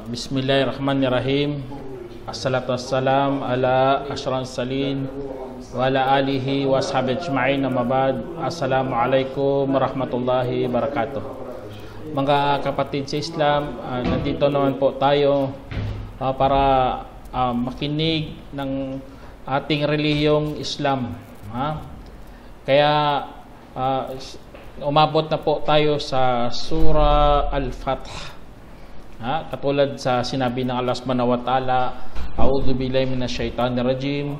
Bismillahirrahmanirrahim. Assalatu wassalam ala asyrafil salin wa ala alihi wa ashabihi ajma'in, amma ba'd. Assalamualaikum warahmatullahi wabarakatuh. Mga kapatid sa Islam, nandito naman po tayo para makinig ng ating relihiyong Islam. Kaya umabot na po tayo sa Surah Al-Fath. Katulad sa sinabi ng Allah Subhanahu wa Ta'ala, A'udzu billahi minasyaitonir rajim.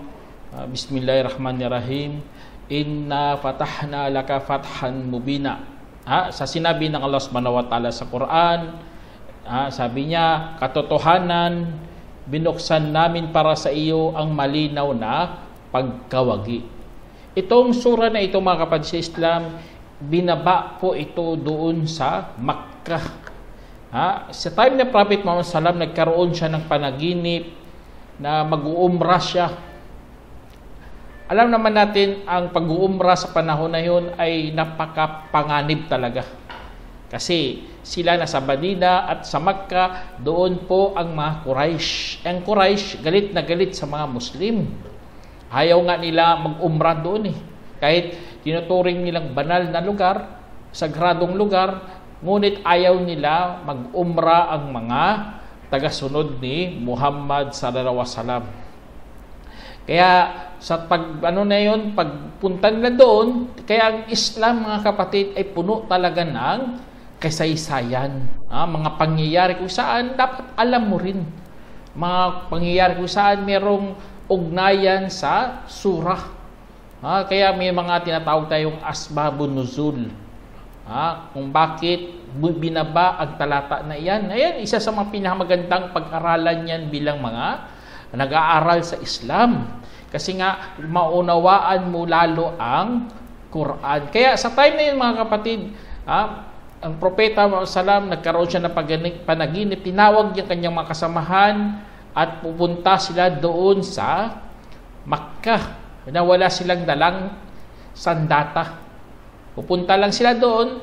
Bismillahirrahmanirrahim. Inna fatahna laka fathan mubina. Sa sinabi ng Allah Subhanahu wa Ta'ala sa Quran, sabi niya, katotohanan, binuksan namin para sa iyo ang malinaw na pagkawagi. Itong sura na ito, mga kapatid sa Islam, binaba po ito doon sa Makkah. Sa time ng Prophet Muhammad SAW, nagkaroon siya ng panaginip na mag-uumrah siya. Alam naman natin, ang pag-uumrah sa panahon na yun ay napakapanganib talaga. Kasi sila nasa Madina at sa Makkah, doon po ang mga Quraysh. Ang Quraysh, galit na galit sa mga Muslim. Ayaw nga nila mag-umrah doon eh. Kahit tinuturing nilang banal na lugar, sagradong lugar, ngunit ayaw nila mag-umra ang mga tagasunod ni Muhammad sallallahu alaihi wasallam. Kaya sa pagpunta nila doon, kaya ang Islam, mga kapatid, ay puno talaga ng kasaysayan. Mga pangyayari kung saan dapat alam mo rin. Mga pangyayari kung saan merong ugnayan sa surah. Kaya may mga tinatawag tayong asbabun nuzul. Kung bakit binaba ang talata na iyan. Ayan, isa sa mga pinakamagandang pag-aralan yan bilang mga nag-aaral sa Islam. Kasi nga, maunawaan mo lalo ang Quran. Kaya sa time na yun, mga kapatid, ang Propeta Muhammad SAW, nagkaroon siya ng panaginip, tinawag yung kanyang mga kasamahan at pupunta sila doon sa Makkah na wala silang dalang sandata. Pupunta lang sila doon,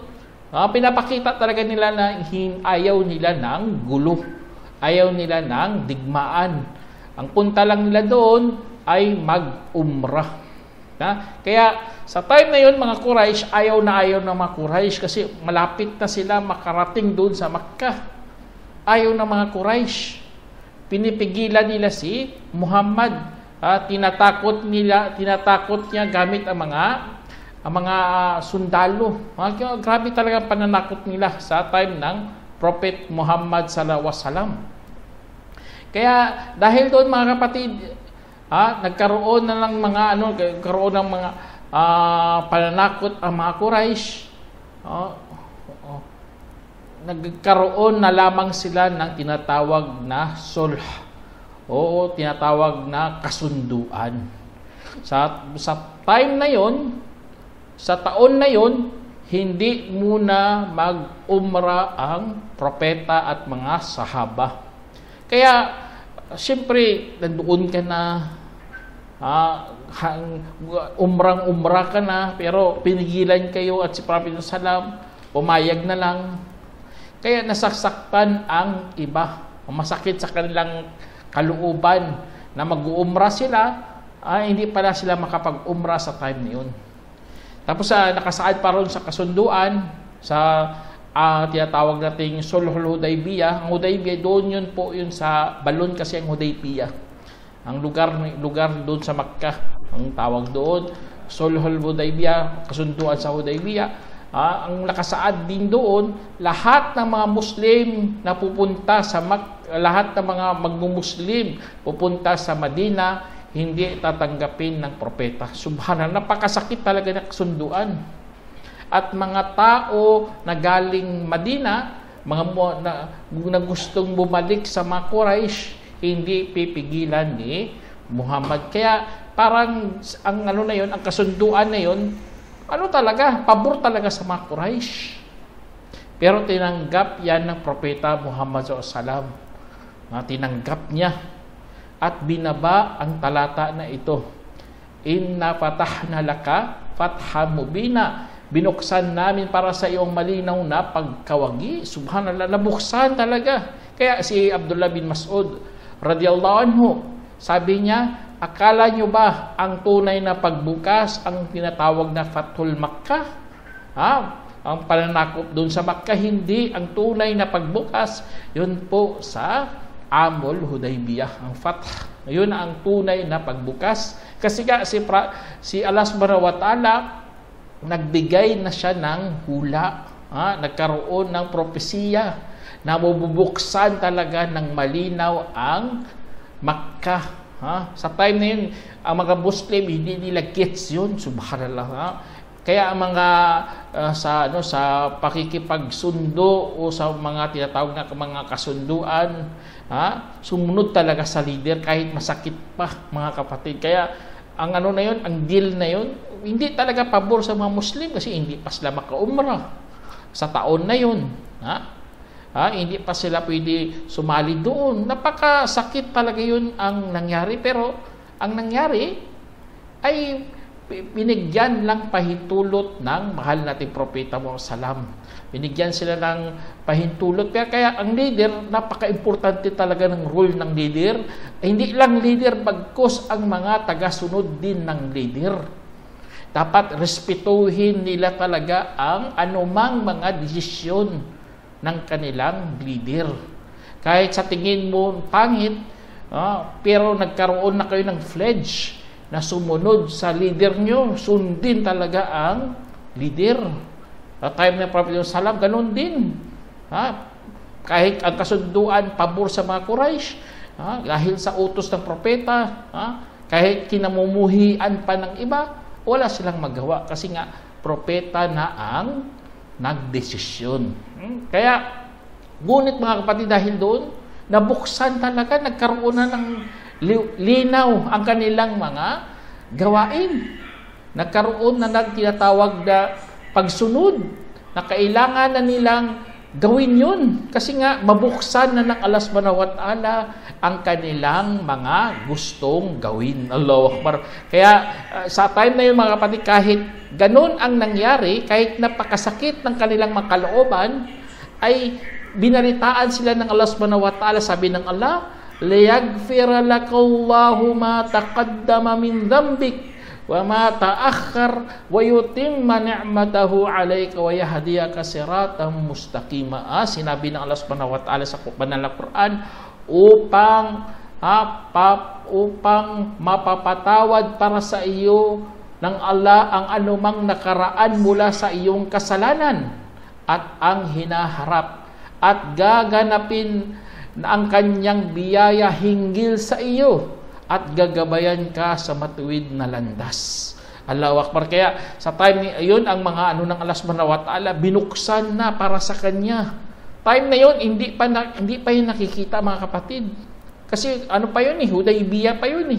pinapakita talaga nila na ayaw nila ng gulo, ayaw nila ng digmaan. Ang punta lang nila doon ay mag-umrah. Kaya sa time na yun, mga Quraysh, ayaw ng mga Quraysh kasi malapit na sila makarating doon sa Makkah. Ayaw ng mga Quraysh. Pinipigilan nila si Muhammad. Tinatakot niya gamit ang mga sundalo. Grabe talaga pananakot nila sa time ng Prophet Muhammad sallallahu alaihi wasallam. Kaya dahil doon, mga kapatid, nagkaroon na ng mga pananakot ang mga Quraysh. Nagkaroon na lamang sila ng tinatawag na sulh o tinatawag na kasunduan. Sa time na yon, sa taon na yon, hindi muna mag-umra ang propeta at mga sahaba. Kaya, siyempre, nandoon ka na, umrang-umra ka na, pero pinigilan kayo at si Prophet Salam, pumayag na lang. Kaya nasasaktan ang iba. Masakit sa kanilang kalooban na mag-umra sila, hindi pala sila makapag-umra sa time na yun. Tapos nakasaad pa ron sa kasunduan sa tinatawag nating Sulhul Hudaybiyah. Ang Hudaybiyah doon yun sa balon kasi ang Hudaybiyah. Ang lugar doon sa Makkah, ang tawag doon Sulhul Hudaybiyah, kasunduan sa Hudaybiyah. Ang nakasaad din doon, lahat ng mga Muslim na pupunta sa lahat ng mga magmumuslim pupunta sa Madina, hindi tatanggapin ng propeta. Subhanallah, napakasakit talaga ng kasunduan. At mga tao na galing Madina, na gustong bumalik sa mga Quraysh, hindi pipigilan ni Muhammad. Kaya parang ang kasunduan na yun, talaga, pabor talaga sa mga Quraysh. Pero tinanggap yan ng Propeta Muhammad SAW. Tinanggap niya at binaba ang talata na ito. Inna fatahna laka fatham mubina. Binuksan namin para sa iyong malinaw na pagkawagi. Subhanallah, nabuksan talaga. Kaya si Abdullah bin Mas'ud radiyallahu anhu, sabi niya, akala nyo ba ang tunay na pagbukas ang tinatawag na Fathul Makkah? Ang pananakop doon sa Makkah, hindi. Ang tunay na pagbukas, yun po sa Amul Hudaybiyah, ang Fath. Yun ang tunay na pagbukas. Kasi si Allah subhanahu wa ta'ala, nagbigay na siya ng hula. Nagkaroon ng propesiya na mabubuksan talaga ng malinaw ang Makkah. Sa time na yun, ang mga Muslim, hindi nila gets yun. Subhanallah. Kaya ang mga sa pakikipagsundo o sa mga tinatawag na mga kasunduan, sumunod talaga sa leader kahit masakit pa, mga kapatid. Kaya ang na yun, ang deal na yun, hindi talaga pabor sa mga Muslim kasi hindi pa sila maka-umrah sa taon na yun. Hindi pa sila pwede sumali doon. Napakasakit talaga yun ang nangyari. Pero ang nangyari ay binigyan lang pahintulot ng mahal nating Propeta Muhammad SAW. Binigyan sila ng pahintulot. Kaya ang leader, napaka-importante talaga ng role ng leader. Hindi lang leader, bagkus ang mga taga-sunod din ng leader. Dapat respetuhin nila talaga ang anumang mga desisyon ng kanilang leader. Kahit sa tingin mo pangit, pero nagkaroon na kayo ng pledge na sumunod sa leader nyo, sundin talaga ang leader. At time ng Prophet Salam, ganun din. Kahit ang kasunduan, pabor sa mga Quraysh, dahil sa utos ng propeta, kahit kinamumuhian pa ng iba, wala silang magawa kasi nga propeta na ang nagdesisyon. Kaya, ngunit mga kapatid, dahil doon, nabuksan talaga, nagkaroon na ng linaw ang kanilang mga gawain. Nagkaroon na ng tinatawag na pagsunod na kailangan na nilang gawin yun. Kasi nga, mabuksan na ng Allah subhanahu wa ta'ala ang kanilang mga gustong gawin. Allahu Akbar. Kaya, sa time na yun mga kapatid, kahit ganun ang nangyari, kahit napakasakit ng kanilang mga kalooban, ay binalitaan sila ng Allah subhanahu wa ta'ala. Sabi ng Allah, liyaghfira lakallahu ma taqaddama min dhanbik wa ma ta'akhkhar wa yutimma ni'matahu 'alayka wa yahdiyaka siratan mustaqima. Sinabi ng Allah subhanahu wa ta'ala sa banal na Quran upang mapapatawad para sa iyo ng Allah ang anumang nakaraan mula sa iyong kasalanan at ang hinaharap at gaganapin ang kanyang biyaya hinggil sa iyo at gagabayan ka sa matuwid na landas. Allahu Akbar. Kaya sa time yun, ang mga ng Allah subhanahu wa ta'ala binuksan na para sa kanya. Time na yun, hindi pa yun nakikita mga kapatid. Kasi pa yun Hudaybiyah pa yun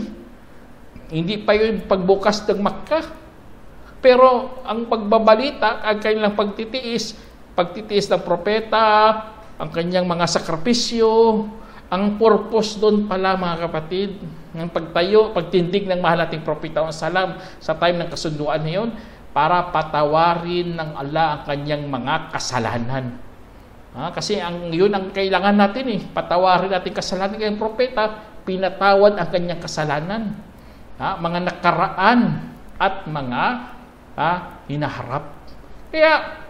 Hindi pa yun pagbukas ng Makkah. Pero ang pagbabalita, ang kanilang pagtitiis ng propeta, ang kanyang mga sakripisyo, ang purpose doon pala mga kapatid, ng pagtindig ng mahal nating Propeta Salam sa time ng kasunduan na yun, para patawarin ng Allah ang kanyang mga kasalanan. Kasi yun ang kailangan natin patawarin natin kasalanan. Kaya ang propeta, pinatawad ang kanyang kasalanan. Mga nakaraan at mga hinaharap. Kaya,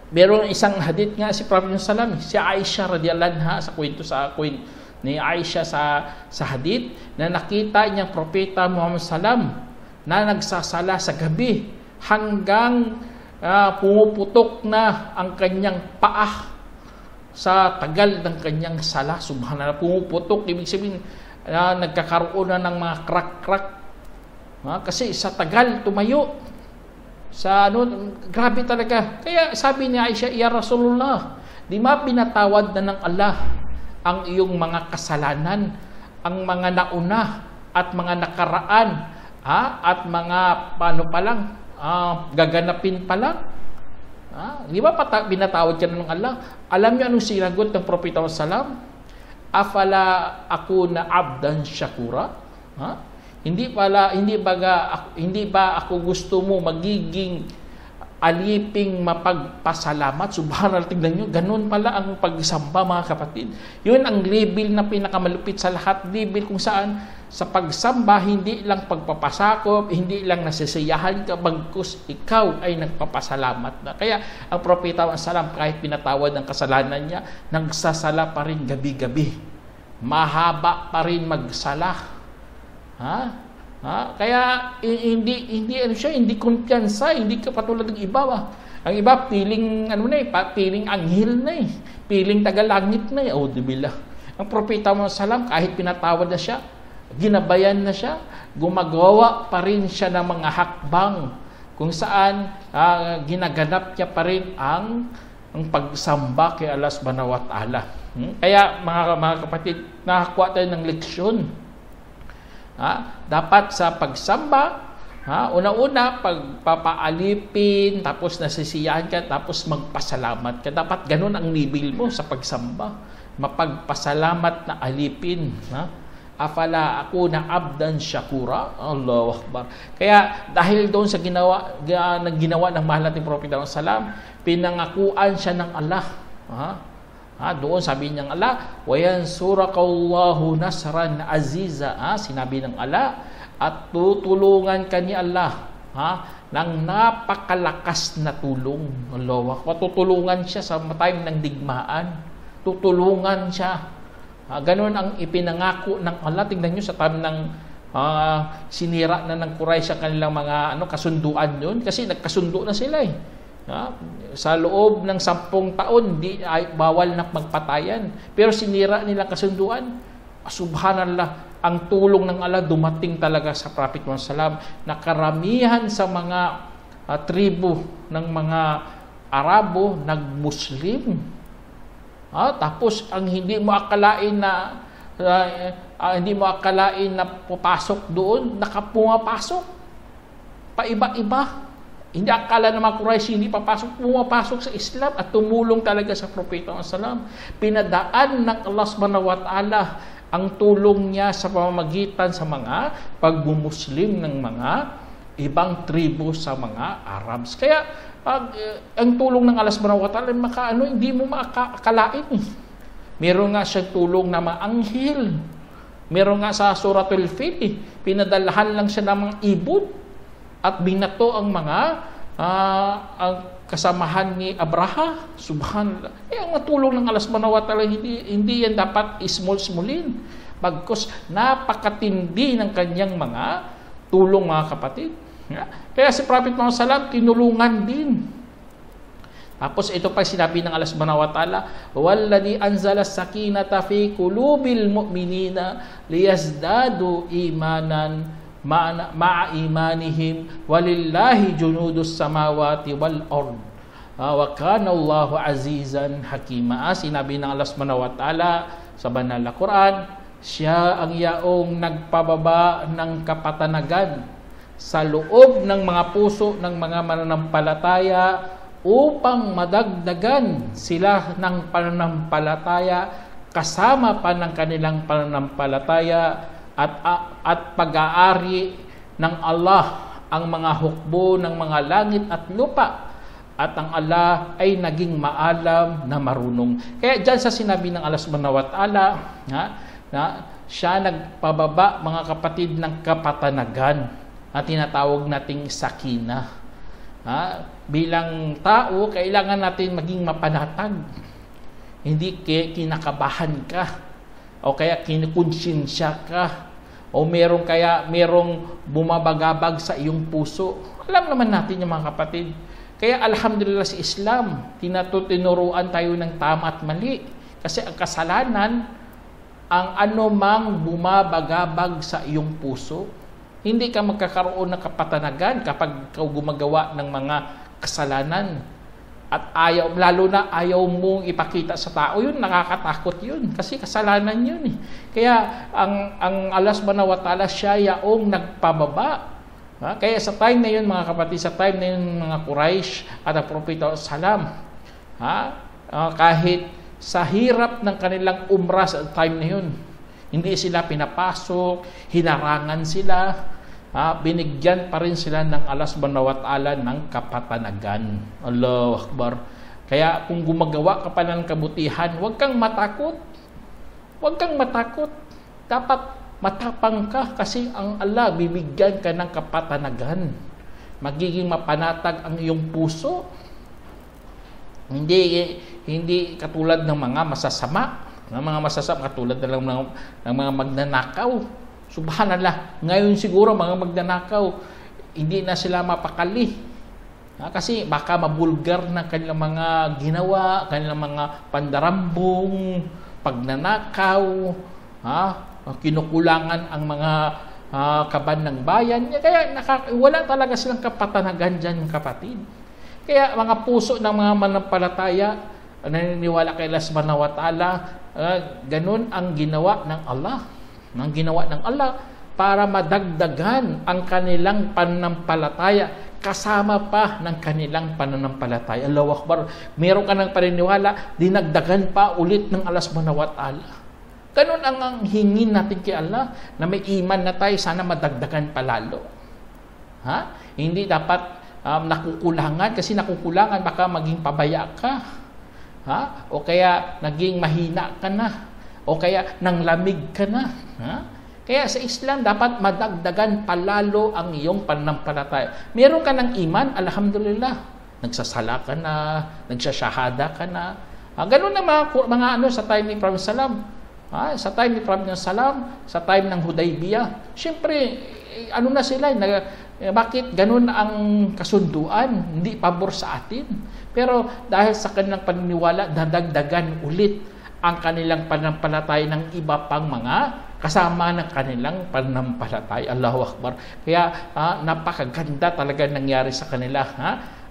meron isang hadith nga si Prophet Salam, si Aisha radiyallahu anha, sa kwento ni Aisha sa hadith, na nakita niyang Propeta Muhammad Salam na nagsasala sa gabi hanggang pumuputok na ang kanyang paa sa tagal ng kanyang sala. Subhanallah, pumuputok, ibig sabihin nagkakaroon na ng mga crack-crack. Kasi sa tagal tumayo. Grabe talaga. Kaya sabi ni Aisha, Ya Rasulullah, di ba pinatawad na ng Allah ang iyong mga kasalanan, ang mga nauna at mga nakaraan, at mga gaganapin pa lang? Di ba binatawad ka na ng Allah? Alam niyo anong sinagot ng Propeta Muhammad? Afala akuna abdan syakura? Hindi ba ako gusto mo magiging aliping mapagpasalamat? Subhanallah, tignan nyo, ganun pala ang pagsamba, mga kapatid. Yun ang level na pinakamalupit sa lahat. Level kung saan sa pagsamba, hindi lang pagpapasakop, hindi lang nasisiyahan ka, bagkus ikaw ay nagpapasalamat na. Kaya ang Propeta Muhammad, kahit pinatawad ang kasalanan niya, nagsasala pa rin gabi-gabi. Mahaba pa rin magsala. Kaya hindi kumpiyansa, hindi ka patulad ng iba. Ang iba piling piling anghel na piling tagalangit na diba? Ang Propeta Muhammad, kahit pinatawad na siya, ginabayan na siya, gumagawa pa rin siya ng mga hakbang kung saan ginaganap niya pa rin ang pagsamba kay Allah Subhanahu wa Ta'ala. Kaya mga kapatid, nakakuha tayo ng leksyon. Dapat sa pagsamba, una-una pagpapaalipin, tapos nasisiyahan ka, tapos magpasalamat ka. Dapat ganun ang level mo sa pagsamba. Mapagpasalamat na alipin. Afala ako na abdan syakura. Allahu Akbar. Kaya dahil doon sa ginawa ng mahal nating Propeta Muhammad, pinangakuan siya ng Allah. Doon sabi ng Allah, wayansurakallahu nasran aziza. Sinabi ng Allah, at tutulungan ka ni Allah ng napakalakas na tulong. Allah, tutulungan siya sa time ng digmaan. Tutulungan siya. Ganon ang ipinangako ng Allah. Tingnan nyo sa time ng sinira na ng Quraysh ang kanilang mga kasunduan yun. Kasi nagkasundo na sila sa loob ng 10 taon, bawal na magpatayan. Pero sinira nilang kasunduan. Subhanallah, ang tulong ng Allah dumating talaga sa Prophet Muhammad. Nakaramihan sa mga tribo ng mga Arabo, nag-Muslim. Tapos ang hindi mo akalain na papasok doon, nakapumapasok. Paiba-iba. Hindi akala ng mga Quraysh hindi pumapasok sa Islam at tumulong talaga sa Propeta Muhammad. Pinadaan ng Allah Subhanahu wa Ta'ala ang tulong niya sa pamamagitan sa mga pagmumuslim ng mga ibang tribo sa mga Arabs. Kaya ang tulong ng Allah Subhanahu wa Ta'ala hindi mo makakalain. Meron nga siyang tulong na mga anghel. Meron nga sa Suratul Fil, pinadalahan lang siya ng mga ibon at binato ang mga ang kasamahan ni Abraha. Subhanallah. Ang tulong ng Allah Subhanahu wa Ta'ala, hindi yan dapat ismol-smolin. Bagkus napakatindi ng kanyang mga tulong, mga kapatid. Kaya si Prophet Muhammad tinulungan din. Tapos ito pa sinabi ng Allah Subhanahu wa Ta'ala, "Walladhi anzala sakinata fi qulubil mu'minina liyazdadu imanan ma'a imanihim walillahi junudus samawati wal ard wa kana Allahu azizan hakima." Sinabi ng Allah Subhanahu wa Ta'ala sa banal na Quran, siya ang yaong nagpababa ng kapatanagan sa loob ng mga puso ng mga mananampalataya upang madagdagan sila ng pananampalataya kasama pa ng kanilang pananampalataya at pag-aari ng Allah ang mga hukbo ng mga langit at lupa, at ang Allah ay naging maalam na marunong. Kaya dyan sa sinabi ng Allah Subhanahu wa Ta'ala siya nagpababa, mga kapatid, ng kapatanagan na tinatawag nating sakina. Bilang tao, kailangan natin maging mapanatag. Hindi kinakabahan ka, o kaya kinukonsensya ka, o merong bumabagabag sa iyong puso. Alam naman natin yung mga kapatid. Kaya alhamdulillah sa Islam, tinuruan tayo ng tama at mali. Kasi ang kasalanan, ang anumang bumabagabag sa iyong puso. Hindi ka magkakaroon ng kapatanagan kapag ikaw gumagawa ng mga kasalanan. At lalo na ayaw mong ipakita sa tao, yun, nakakatakot yun. Kasi kasalanan yun. Kaya ang Allah Subhanahu wa Ta'ala, siya yaong nagpababa Kaya sa time na yun, mga kapatid, sa time na yun, mga Quraysh at ang Propeta Salam, kahit sa hirap ng kanilang umrah sa time na yun, hindi sila pinapasok, hinarangan sila, binigyan pa rin sila ng Allah subhanahu wa ta'ala ng kapatanagan. Allahu Akbar. Kaya kung gumagawa ka pa ng kabutihan, huwag kang matakot. Huwag kang matakot. Dapat matapang ka kasi ang Allah bibigyan ka ng kapatanagan. Magiging mapanatag ang iyong puso. Hindi katulad ng mga masasama. Ng mga masasama katulad na lang ng mga magnanakaw. Subhanallah. Ngayon siguro mga magnanakaw, hindi na sila mapakali. Kasi baka mabulgar na kanilang mga ginawa, kanilang mga pandarambong, pagnanakaw, kinukulangan ang mga kaban ng bayan. Kaya wala talaga silang kapatanagan dyan, kapatid. Kaya mga puso ng mga manampalataya, naniniwala kay Allah subhanahu wa ta'ala, ganun ang ginawa ng Allah. Ang ginawa ng Allah para madagdagan ang kanilang pananampalataya kasama pa ng kanilang pananampalataya. Allahu Akbar. Meron ka ng paniniwala, dinagdagan pa ulit ng Allah subhanahu wa ta'ala. Ganun ang hingin natin kay Allah, na may iman na tayo, sana madagdagan palalo. Hindi dapat nakukulangan, kasi nakukulangan baka maging pabaya ka. O kaya naging mahina ka na. O kaya nanglamig ka na. Kaya sa Islam, dapat madagdagan palalo ang iyong pananampalataya. Meron ka ng iman, alhamdulillah. Nagsasala ka na, nagsasyahada ka na. Ganun na mga sa time ni Prophet Salam. Sa time ni Prophet Salam, sa time ng Hudaybiyah, siyempre, na sila, bakit ganun ang kasunduan? Hindi pabor sa atin. Pero dahil sa kanilang paniniwala, dadagdagan ulit ang kanilang pananampalataya ng iba pang mga kasama ng kanilang pananampalataya. Allahu Akbar. Kaya napakaganda talaga nangyari sa kanila.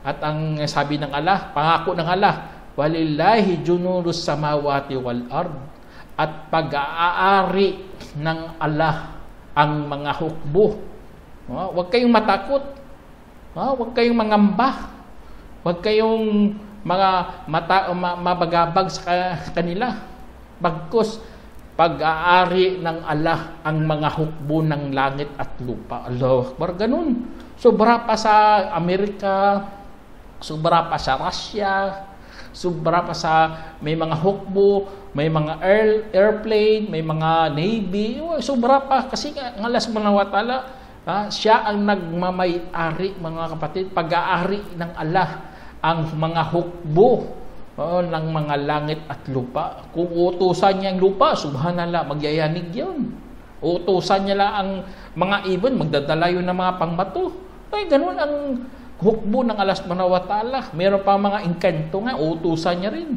At ang sabi ng Allah, pangako ng Allah, walillahi junudus samawati wal ard. At pag-aari ng Allah ang mga hukbo. Huwag kayong matakot. Huwag kayong mangamba. Huwag kayong mabagabag sa kanila. Bagkus, pag-aari ng Allah ang mga hukbo ng langit at lupa. Allahu Akbar. Ganun. Sobra pa sa Amerika, sobra pa sa Russia, sobra pa sa may mga hukbo, may mga airplane, may mga navy, sobra pa. Kasi ang Allah subhanahu wa ta'ala, siya ang nagmamay-ari, mga kapatid, pag-aari ng Allah ang mga hukbo ng mga langit at lupa. Kung utusan niya ang lupa, subhanallah, magyayanig yun. Utusan niya lang ang mga ibon, magdadala yun ng mga pangbato. Ay, ganun ang hukbo ng Allah subhanahu wa ta'ala. Meron pa mga engkanto nga, utusan niya rin.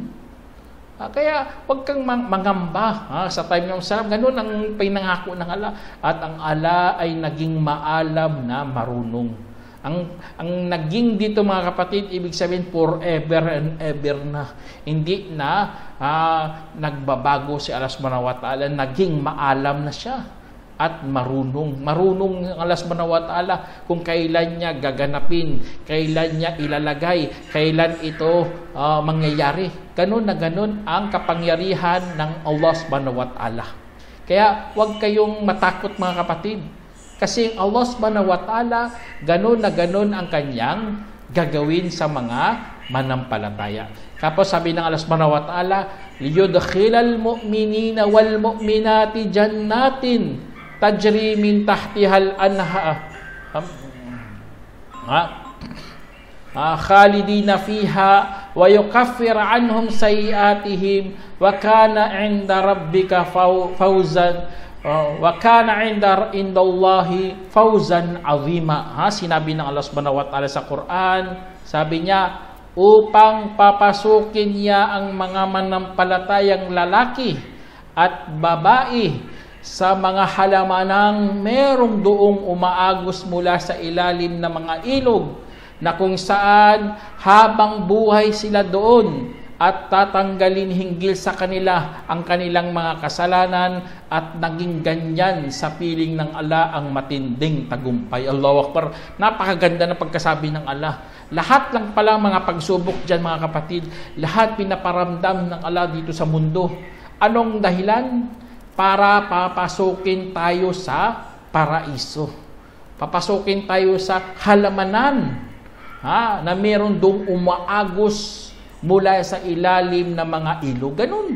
Kaya huwag kang mangamba sa time ng salam. Ganun ang pinangako ng Allah. At ang Allah ay naging maalam na marunong. Ang naging dito, mga kapatid, ibig sabihin forever and ever na. Hindi na nagbabago si Allah subhanahu wa ta'ala. Naging maalam na siya at marunong. Marunong ang Allah subhanahu wa ta'ala kung kailan niya gaganapin, kailan niya ilalagay, kailan ito mangyayari. Ganun na ganun ang kapangyarihan ng Allah subhanahu wa ta'ala. Kaya huwag kayong matakot, mga kapatid. Kasi Allah subhanahu wa ta'ala, ganun na ganun ang kanyang gagawin sa mga manampalataya. Tapos sabi ng Allah subhanahu wa ta'ala, liyudkhilal mu'minina wal mu'minati jannatin tajri min tahtihal anha khalidina fiha wa yukaffir anhum sayiatihim wa kana 'inda rabbika fawzan wa kana 'indallahi fawzan 'azima. Sinabi ng Allah subhanahu wa ta'ala sa Quran, sabi niya, upang papasukin niya ang mga manampalatayang lalaki at babae sa mga halamanang merong doong umaagos mula sa ilalim ng mga ilog, na kung saan habang buhay sila doon at tatanggalin hinggil sa kanila ang kanilang mga kasalanan at naging ganyan sa piling ng Allah ang matinding tagumpay. Allahu Akbar. Napakaganda na pagkasabi ng Allah. Lahat lang pala mga pagsubok dyan mga kapatid, lahat pinaparamdam ng Allah dito sa mundo. Anong dahilan? Para papasukin tayo sa paraiso. Papasukin tayo sa halamanan na meron doong umaagos mula sa ilalim ng mga ilog. Ganun.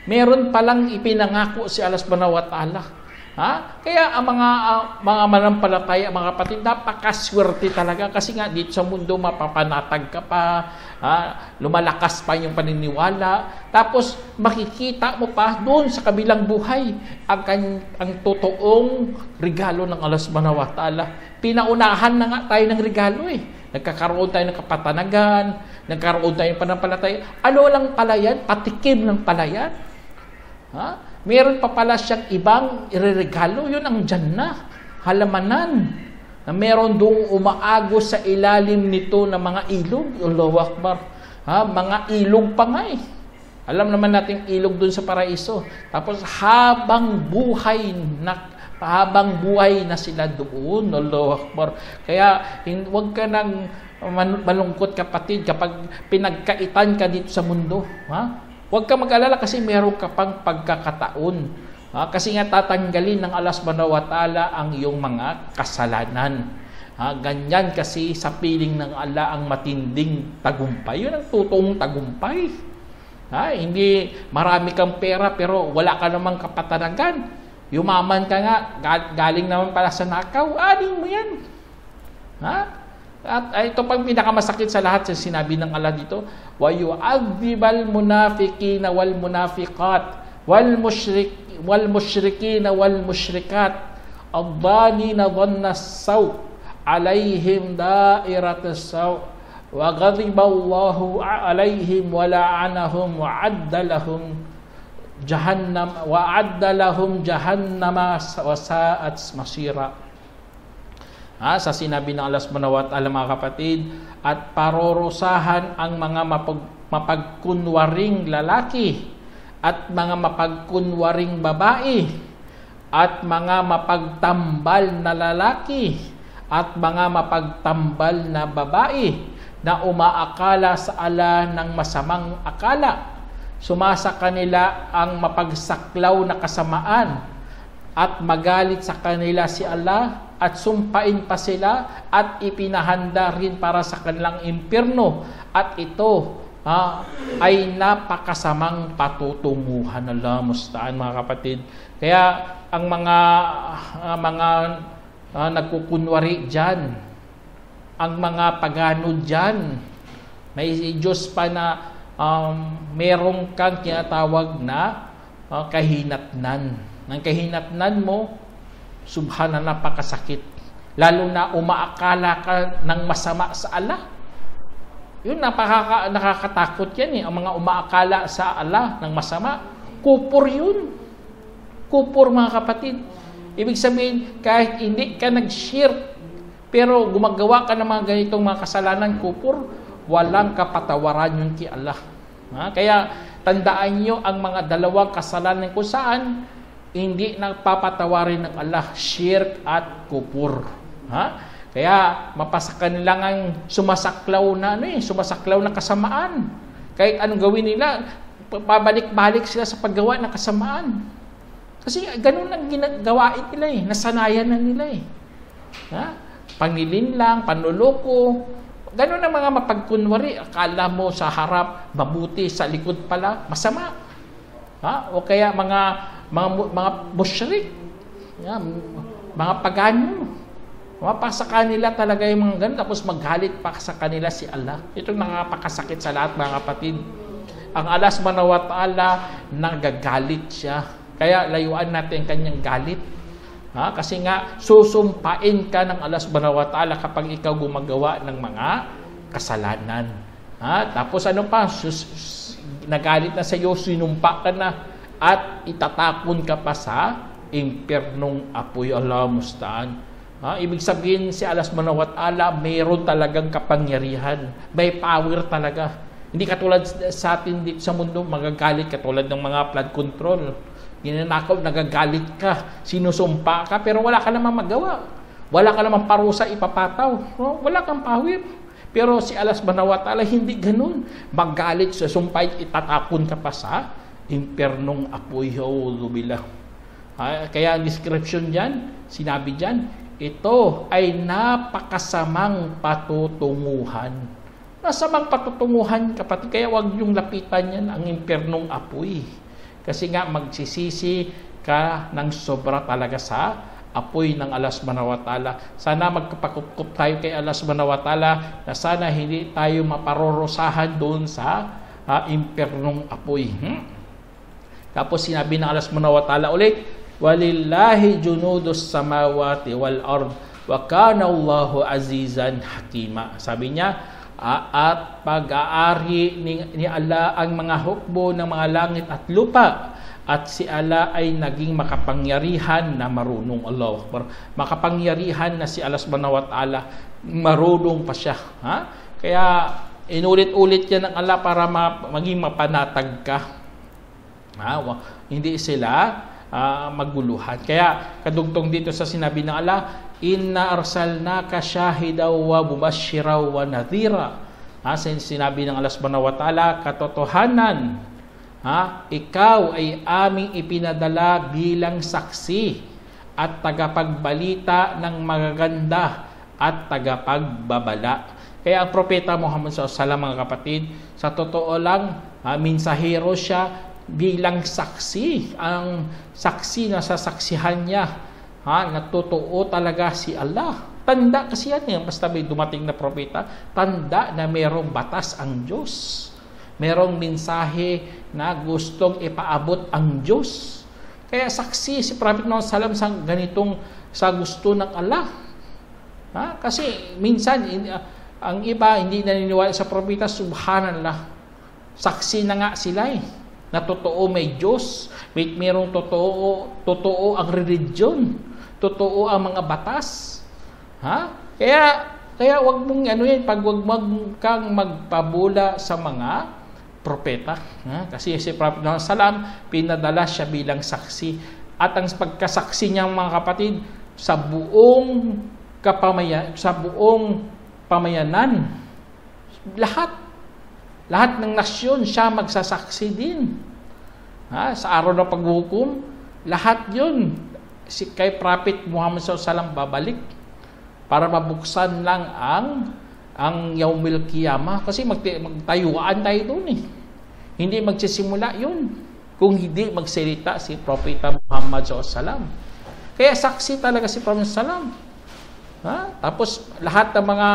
Meron palang ipinangako si Allah subhanahu wa ta'ala. Kaya ang mga manampalataya, mga kapatid, napakaswerte talaga kasi nga dito sa mundo mapapanatag ka pa, lumalakas pa yung paniniwala, tapos makikita mo pa doon sa kabilang buhay ang totoong regalo ng Allah subhanahu wa ta'ala. Pinaunahan na nga tayo ng regalo Nagkakaroon tayo ng kapatanagan, nagkaroon tayo ng panampalataya. Ano lang pala yan? Patikim lang pala yan. Meron pa pala siyang ibang ireregalo. Yun ang Jannah, halamanan. Na meron doong umaagos sa ilalim nito ng mga ilog. Allahu Akbar. Mga ilog pa nga Alam naman natin ilog doon sa paraiso. Tapos habang buhay na sila doon. Allahu Akbar. Kaya huwag ka nang malungkot kapatid kapag pinagkaitan ka dito sa mundo. Huwag ka mag-alala kasi meron ka pang pagkakataon. Kasi nga tatanggalin ng Allah subhanahu wa ta'ala ang iyong mga kasalanan. Ganyan kasi sa piling ng Allah ang matinding tagumpay. Yun ang totoong tagumpay. Hindi marami kang pera pero wala ka namang kapatanagan. Yumaman ka nga, galing naman pala sa nakaw, aling mo yan. At ito pang pinakamasakit sa lahat sa sinabi ng Allah dito, وَيُعَذِّبَ الْمُنَافِقِينَ وَالْمُنَافِقَاتِ وَالْمُشْرِكِينَ وَالْمُشْرِكَاتِ الظَّانِينَ ظَنَّ السَّوْءِ عَلَيْهِمْ دَائِرَةَ السَّوْءِ وَغَضِبَ اللَّهُ عَلَيْهِمْ وَلَعَنَهُمْ وَأَعَدَّ لَهُمْ جَهَنَّمَ وَسَاءَتْ مَصِيرًا. Sa sinabi ng Allah subhanahu wa ta'ala mga kapatid, at parorosahan ang mga mapagkunwaring lalaki at mga mapagkunwaring babae at mga mapagtambal na lalaki at mga mapagtambal na babae na umaakala sa Allah ng masamang akala. Sumasa kanila ang mapagsaklaw na kasamaan at magalit sa kanila si Allah at sumpain pa sila at ipinahanda rin para sa kanilang impyerno at ito ay napakasamang patutunguhan. Allah musta'an mga kapatid. Kaya ang mga nagkukunwari dyan, ang mga pagano dyan, may Diyos pa na merong kang tinatawag na kahinatnan. Ang kahinatnan mo, subhanallah, napakasakit. Lalo na umaakala ka ng masama sa Allah. Yun, nakakatakot yan Ang mga umaakala sa Allah ng masama, kupur yun. Kupur mga kapatid. Ibig sabihin, kahit hindi ka nag-shirk, pero gumagawa ka ng mga ganitong mga kasalanan, kupur, walang kapatawaran yun kay Allah. Kaya tandaan nyo ang mga dalawang kasalanan kung saan hindi nagpapatawarin ng Allah, shirk at kupur. Kaya mapasakan lang ang sumasaklaw na kasamaan. Kahit anong gawin nila, pabalik-balik sila sa paggawa ng kasamaan. Kasi ganun ang ginagawain nila nasanayan na nila Pangilin lang, panluloko, ganun ang mga mapagkunwari. Akala mo sa harap mabuti, sa likod pala masama. O kaya mga musyrik, mga pagano, mapasa kanila talaga yung mga ganun, tapos maghalit pa sa kanila si Allah. Itong nakapakasakit sa lahat mga kapatid. Ang Allah subhanahu wa ta'ala, nagagalit siya. Kaya layuan natin ang kanyang galit. Kasi nga, susumpain ka ng Allah subhanahu wa ta'ala kapag ikaw gumagawa ng mga kasalanan. Tapos ano pa, nagalit na sa iyo, sinumpa ka na, at itatapon ka pa sa impyernong apoy. Allah musta'an. Ibig sabihin si Allah subhanahu wa ta'ala mayroon talagang kapangyarihan. May power talaga. Hindi katulad sa atin dito sa mundo, magagalit katulad ng mga flood control. Ginanakaw, nagagalit ka, sinusumpa ka, pero wala ka namang magawa. Wala ka namang parusa ipapataw. No? Wala kang pawir. Pero si Allah subhanahu wa ta'ala hindi ganun. Magalit sa sumpay, itatapon ka pa sa impernong apoy. Billah. Kaya ang description dyan, sinabi dyan, ito ay napakasamang patutunguhan. Masamang patutunguhan, kapatid. Kaya wag yung lapitan yan ang impernong apoy. Kasi nga magsisisi ka ng sobra talaga sa apoy ng Allah subhanahu wa ta'ala. Sana magkapakup tayo kay Allah subhanahu wa ta'ala na sana hindi tayo maparorosahan doon sa impernong apoy. Tapos sinabi ng Allah subhanahu wa ta'ala ulit, walillahi junudus samawati wal ard wa kana Allahu azizan hakima. Sabi niya, at pag-aari ni Allah ang mga hukbo ng mga langit at lupa, at si Allah ay naging makapangyarihan na marunong. Allahu Akbar. Makapangyarihan na si Allah subhanahu wa ta'ala, marunong pa siya. Kaya inulit-ulit yan ng Allah para maging mapanatag ka. Hindi sila maguluhan. Kaya kadugtong dito sa sinabi ng Allah, inna arsalnaka syahidaw wa mubashshiraw wa nadhira. Sinabi ng Allah subhanahu wa ta'ala, katotohanan, ikaw ay aming ipinadala bilang saksi at tagapagbalita ng magaganda at tagapagbabala. Kaya ang propeta Muhammad SAW, mga kapatid, sa totoo lang, mensahero siya bilang saksi. Ang saksi na sasaksihan niya, na totoo talaga si Allah. Tanda kasi yan. Basta may dumating na propeta, tanda na mayroong batas ang Diyos. Merong mensahe na gustong ipaabot ang Diyos. Kaya saksi si Prophet Muhammad SAW sa gusto ng Allah. Kasi minsan, ang iba hindi naniniwala sa propeta, subhanallah. Saksi na nga sila na totoo may Diyos, mayroong totoo ang religion, totoo ang mga batas. Kaya wag mong wag kang magpabula sa mga propeta. Kasi si Prophet Muhammad SAW, pinadala siya bilang saksi. At ang pagkasaksi niya, mga kapatid, sa buong pamayanan, lahat ng nasyon siya magsasaksi din. Sa araw ng paghuhukom, lahat yun kay Prophet Muhammad SAW babalik para mabuksan lang ang Yaumil Qiyamah. Kasi magtayuan tayo doon Hindi magsisimula yun kung hindi magsalita si Propeta Muhammad SAW. Kaya saksi talaga si Prophet SAW. Tapos lahat ng mga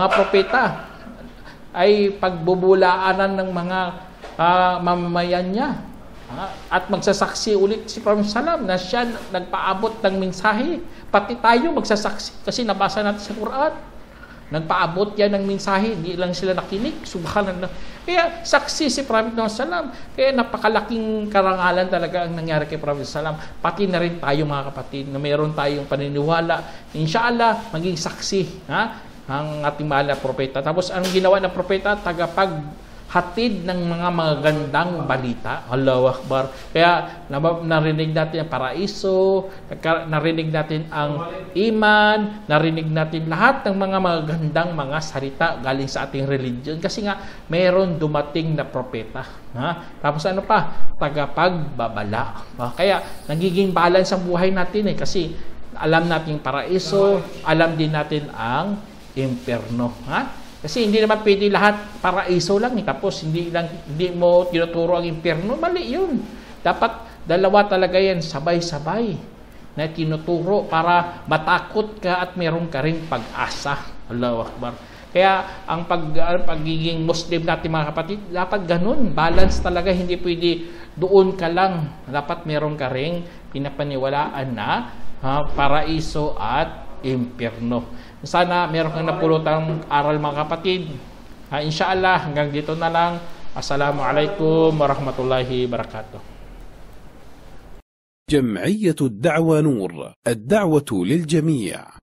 propeta ay pagbubulaanan ng mga mamamayan niya. At magsasaksi ulit si Prophet SAW na siya nagpaabot ng mensahe. Pati tayo magsasaksi kasi nabasa natin sa Quran. Nagpaabot yan ng mensahe, hindi lang sila nakinig. Subhanallah. Kaya saksi si Prophet SAW. Kaya napakalaking karangalan talaga ang nangyari kay Prophet SAW. Pati na rin tayo, mga kapatid, na mayroon tayong paniniwala. Inshallah, maging saksi ang ating mahal na propeta. Tapos ang ginawa ng propeta, tagapaghatid ng mga magagandang balita. Allahu Akbar. Kaya narinig natin ang paraiso, narinig natin ang iman, narinig natin lahat ng mga magagandang mga salita galing sa ating religion. Kasi nga, mayroon dumating na propeta. Tapos ano pa? Tagapagbabala. Kaya nagiging balance ang buhay natin kasi alam natin yung paraiso, alam din natin ang impyerno. Kasi hindi naman pwede lahat paraiso lang tapos hindi mo tinuturo ang impyerno. Mali yun. Dapat dalawa talaga yan, sabay-sabay na tinuturo para matakot ka at meron ka ring pag-asa. Allahu Akbar. Kaya ang pagiging Muslim natin, mga kapatid, dapat ganun. Balance talaga. Hindi pwede doon ka lang. Dapat meron ka ring pinapaniwalaan na paraiso at impyerno. Sana meron kang napulutang aral, mga kapatid. Inshallah, hanggang dito na lang. Assalamualaikum warahmatullahi wabarakatuh. جمعية الدعوة نور، الدعوة للجميع.